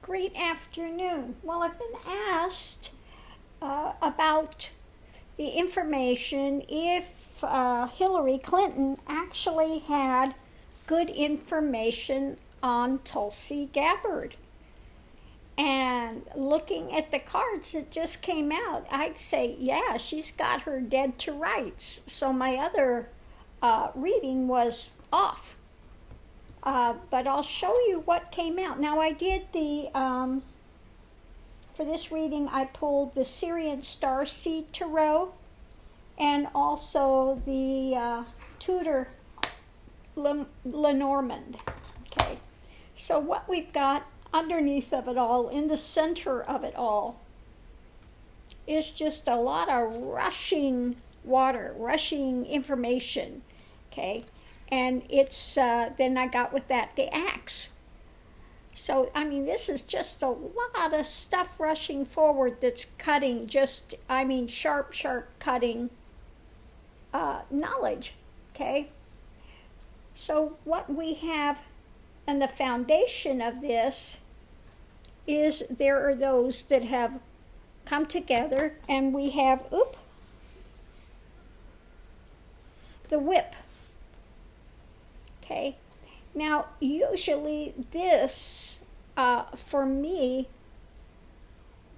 Great afternoon. Well, I've been asked about the information if Hillary Clinton actually had good information on Tulsi Gabbard. And looking at the cards that just came out, I'd say, yeah, she's got her dead to rights. So my other reading was off. But I'll show you what came out. Now I did for this reading, I pulled the Syrian Starseed Tarot and also the Tudor Lenormand. Okay, so what we've got underneath of it all, in the center of it all, is just a lot of rushing water, rushing information. Okay. And it's, then I got with that the axe. So, I mean, this is just a lot of stuff rushing forward that's cutting, sharp cutting knowledge, okay? So what we have, and the foundation of this is there are those that have come together, and we have, the whip. Okay, now usually this, for me,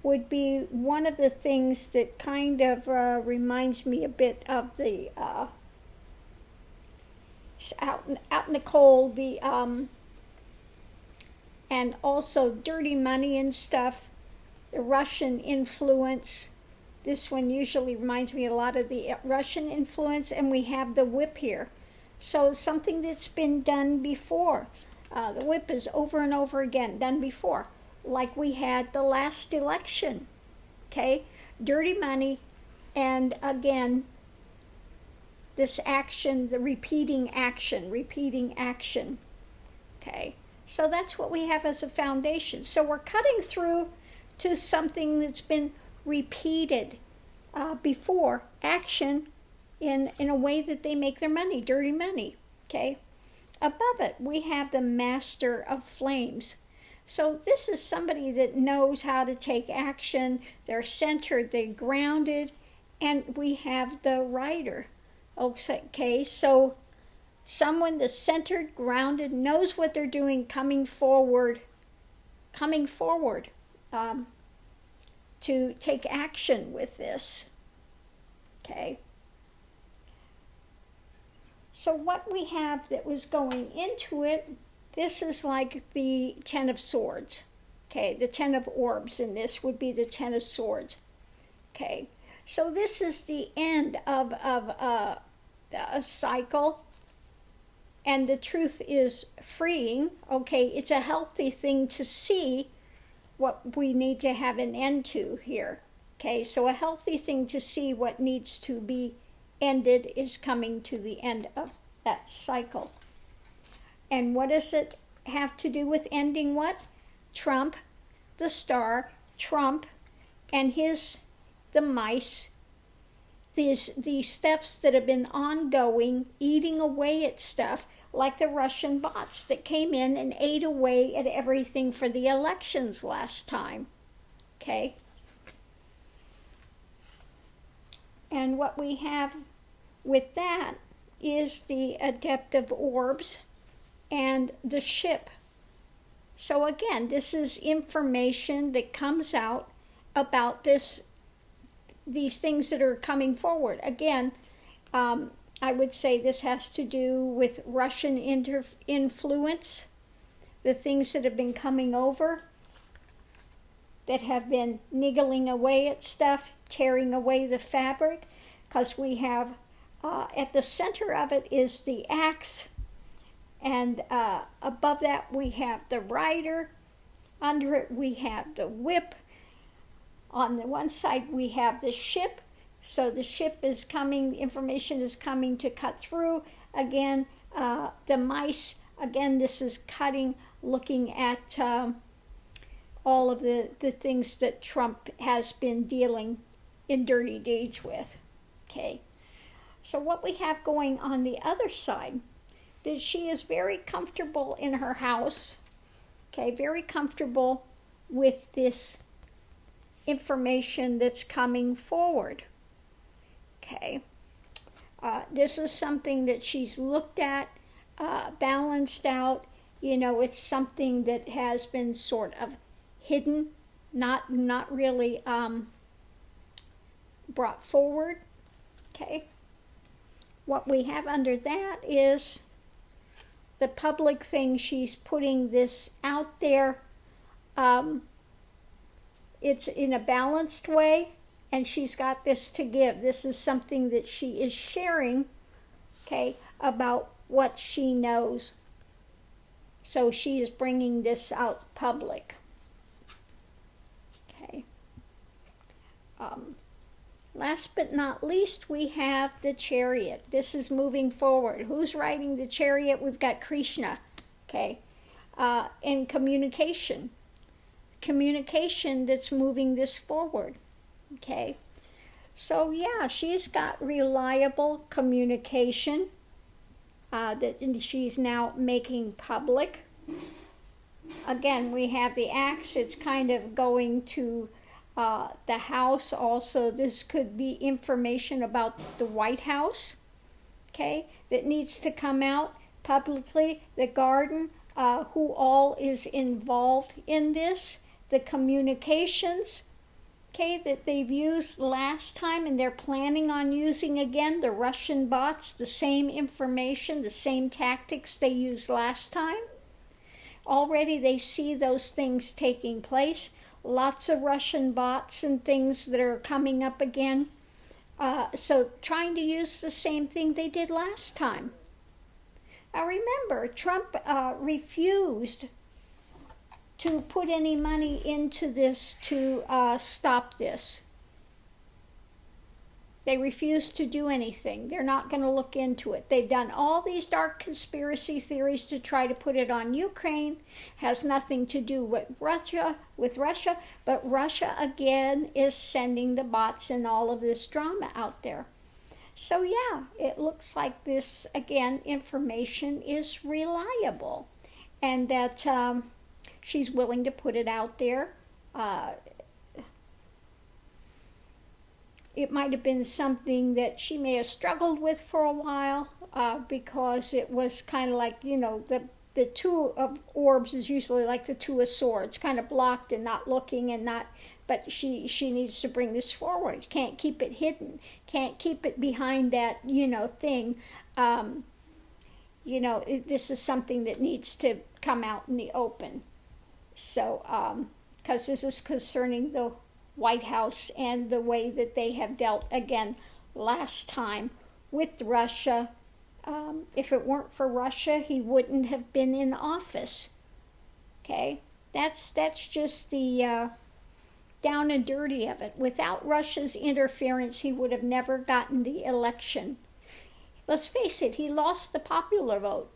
would be one of the things that kind of reminds me a bit of the out in the cold, and also dirty money and stuff, the Russian influence. This one usually reminds me a lot of the Russian influence, and we have the whip here. So something that's been done before. The whip is over and over again, done before. Like we had the last election, okay? Dirty money, and again, this action, the repeating action, okay? So that's what we have as a foundation. So we're cutting through to something that's been repeated before, action, in a way that they make their money, dirty money, okay? Above it, we have the Master of Flames. So this is somebody that knows how to take action. They're centered, they're grounded, and we have the Rider, okay? So someone that's centered, grounded, knows what they're doing, coming forward, to take action with this, okay? So what we have that was going into it, this is like the Ten of Swords. Okay, the Ten of Orbs, and this would be the Ten of Swords. Okay, so this is the end of a cycle, and the truth is freeing. Okay, it's a healthy thing to see what we need to have an end to here. Okay, so a healthy thing to see what needs to be ended is coming to the end of that cycle. And what does it have to do with ending what? Trump, the star, Trump, and the mice, these thefts that have been ongoing, eating away at stuff, like the Russian bots that came in and ate away at everything for the elections last time. Okay? And what we have with that is the Adept of Orbs and the ship. So again, this is information that comes out about these things that are coming forward. Again, I would say this has to do with Russian influence, the things that have been coming over, that have been niggling away at stuff, tearing away the fabric, because we have at the center of it is the axe, and above that we have the Rider. Under it we have the whip. On the one side we have the ship. So the ship is coming, the information is coming to cut through. Again, the mice, again, this is cutting, looking at all of the things that Trump has been dealing in dirty deeds with. Okay. So what we have going on the other side, that she is very comfortable in her house, okay, very comfortable with this information that's coming forward. Okay. This is something that she's looked at, balanced out. You know, it's something that has been sort of hidden, not really brought forward. Okay. What we have under that is the public thing. She's putting this out there. It's in a balanced way, and she's got this to give. This is something that she is sharing, okay, about what she knows. So she is bringing this out public. Okay. Last but not least, we have the Chariot. This is moving forward. Who's riding the Chariot? We've got Krishna. Okay. And communication. Communication that's moving this forward. Okay. So yeah, she's got reliable communication that she's now making public. Again, we have the axe. It's kind of going to the house also. This could be information about the White House, okay, that needs to come out publicly. The garden, who all is involved in this, the communications, okay, that they've used last time and they're planning on using again, the Russian bots, the same information, the same tactics they used last time. Already they see those things taking place. Lots of Russian bots and things that are coming up again. So trying to use the same thing they did last time. Now remember, Trump refused to put any money into this to stop this. They refuse to do anything. They're not going to look into it. They've done all these dark conspiracy theories to try to put it on Ukraine. Has nothing to do with Russia, but Russia again is sending the bots and all of this drama out there. So yeah, it looks like this, again, information is reliable, and that she's willing to put it out there. It might have been something that she may have struggled with for a while, because it was kind of like, you know, the two of orbs is usually like the two of swords, kind of blocked and not looking and not, but she needs to bring this forward. Can't keep it hidden. Can't keep it behind that, you know, thing. This is something that needs to come out in the open. So, because this is concerning the White House and the way that they have dealt again last time with Russia. If it weren't for Russia, he wouldn't have been in office. Okay, that's just the down and dirty of it. Without Russia's interference, he would have never gotten the election. Let's face it, he lost the popular vote.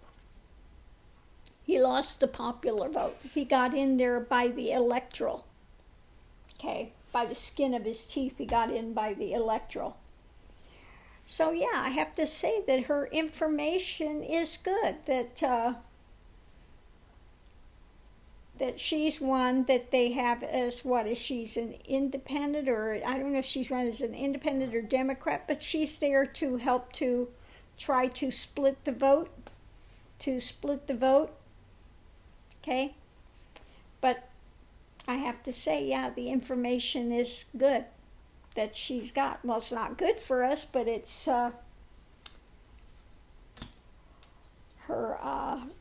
He lost the popular vote. He got in there by the electoral. Okay, by the skin of his teeth, he got in by the electoral. So yeah, I have to say that her information is good. That she's one that they have as she's an independent, or I don't know if she's run as an independent or Democrat, but she's there to help to try to split the vote. Okay, but I have to say, yeah, the information is good that she's got. Well, it's not good for us, but it's her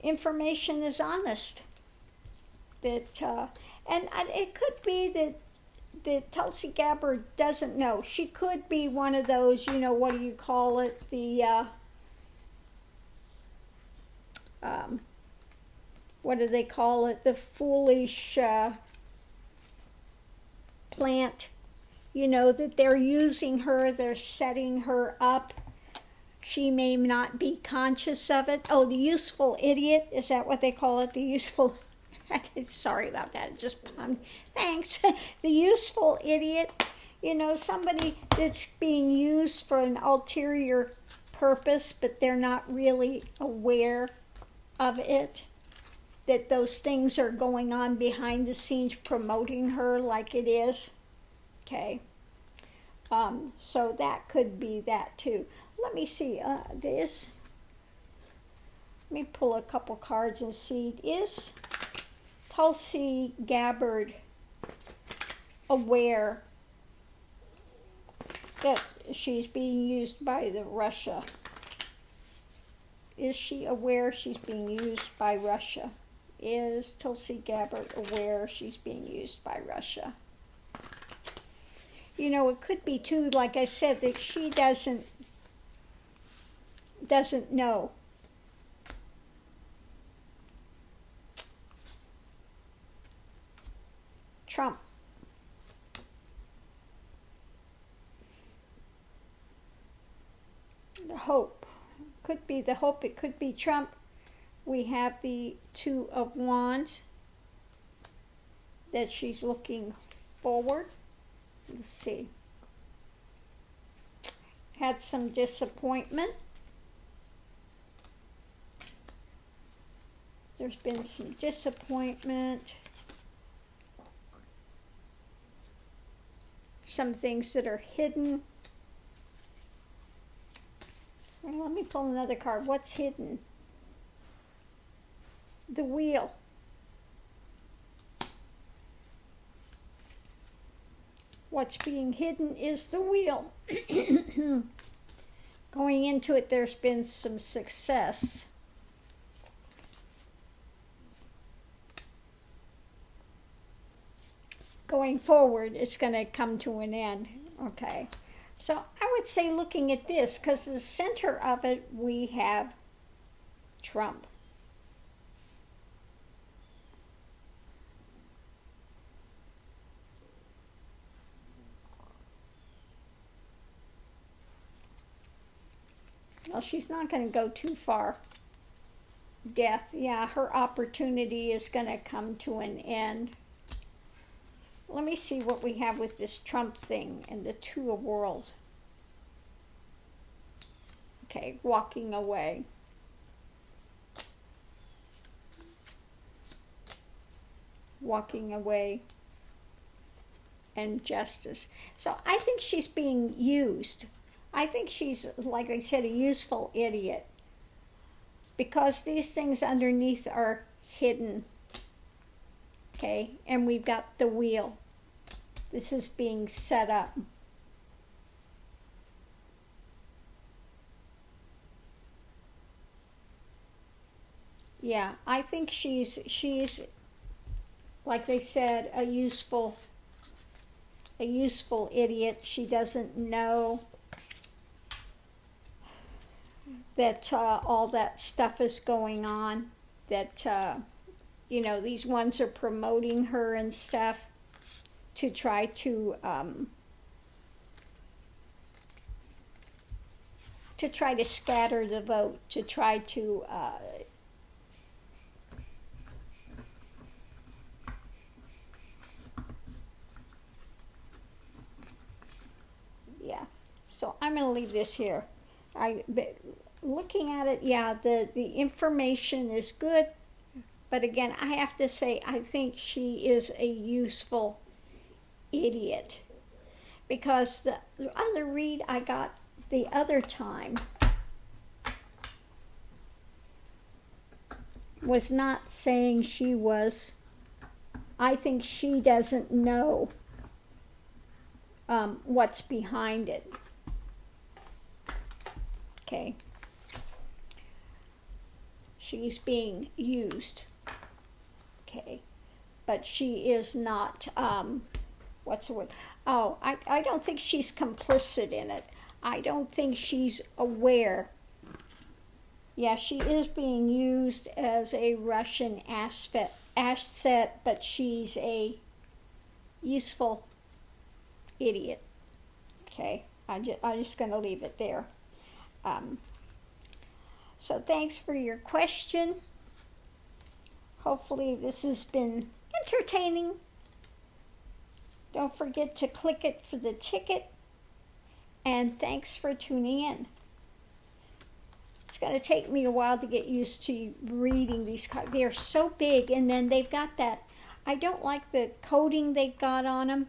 information is honest. That and it could be that Tulsi Gabbard doesn't know. She could be one of those, you know, what do you call it? The what do they call it? The foolish plant, you know, that they're using her, they're setting her up. She may not be conscious of it. Oh, the useful idiot, is that what they call it? The useful, sorry about that, it just, thanks. The useful idiot, you know, somebody that's being used for an ulterior purpose, but they're not really aware of it. that those things are going on behind the scenes promoting her like it is. Okay. So that could be that too. Let me see. Let me pull a couple cards and see. Is Tulsi Gabbard aware that she's being used by the Russia? Is she aware she's being used by Russia? Is Tulsi Gabbard aware she's being used by Russia? You know, it could be too, like I said, that she doesn't know. Trump. The hope. Could be the hope. It could be Trump. We have the Two of Wands, that she's looking forward. Let's see. Had some disappointment. There's been some disappointment. Some things that are hidden. Well, let me pull another card. What's hidden? The Wheel. What's being hidden is the Wheel. Going into it, there's been some success. Going forward, it's going to come to an end. Okay. So I would say looking at this, because the center of it, we have Trump. Well, she's not going to go too far. Death, yeah, her opportunity is going to come to an end. Let me see what we have with this Trump thing and the Two of Worlds. Okay, walking away. Walking away. And justice. So I think she's being used. I think she's, like I said, a useful idiot. Because these things underneath are hidden. Okay, and we've got the Wheel. This is being set up. Yeah, I think she's like they said, a useful idiot. She doesn't know that all that stuff is going on, that you know, these ones are promoting her and stuff to try to scatter the vote, to try to yeah. So I'm going to leave this here. Looking at it, yeah, the information is good, but again, I have to say, I think she is a useful idiot, because the other read I got the other time was not saying she was. I think she doesn't know what's behind it. Okay. She's being used. Okay. But she is not, what's the word? Oh, I don't think she's complicit in it. I don't think she's aware. Yeah, she is being used as a Russian asset, but she's a useful idiot. Okay, I'm just going to leave it there. So thanks for your question. Hopefully this has been entertaining. Don't forget to click it for the ticket. And thanks for tuning in. It's going to take me a while to get used to reading these cards. They're so big, and then they've got that, I don't like the coating they've got on them.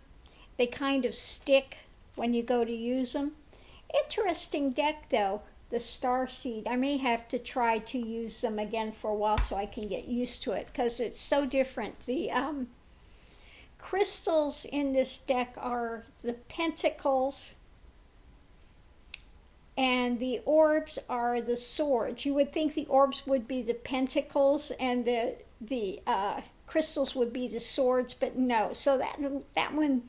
They kind of stick when you go to use them. Interesting deck, though, the Starseed. I may have to try to use them again for a while so I can get used to it, because it's so different. The crystals in this deck are the pentacles, and the orbs are the swords. You would think the orbs would be the pentacles and the crystals would be the swords, but no. So that one,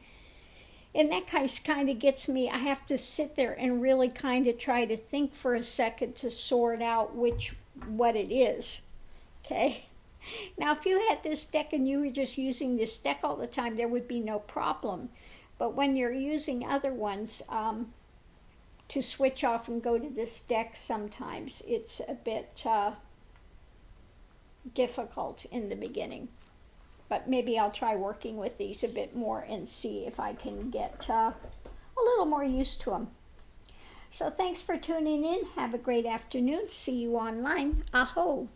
and that kind of gets me. I have to sit there and really kind of try to think for a second to sort out what it is. Okay. Now, if you had this deck and you were just using this deck all the time, there would be no problem. But when you're using other ones, to switch off and go to this deck, sometimes it's a bit difficult in the beginning. But maybe I'll try working with these a bit more and see if I can get a little more used to them. So thanks for tuning in. Have a great afternoon. See you online. Aho.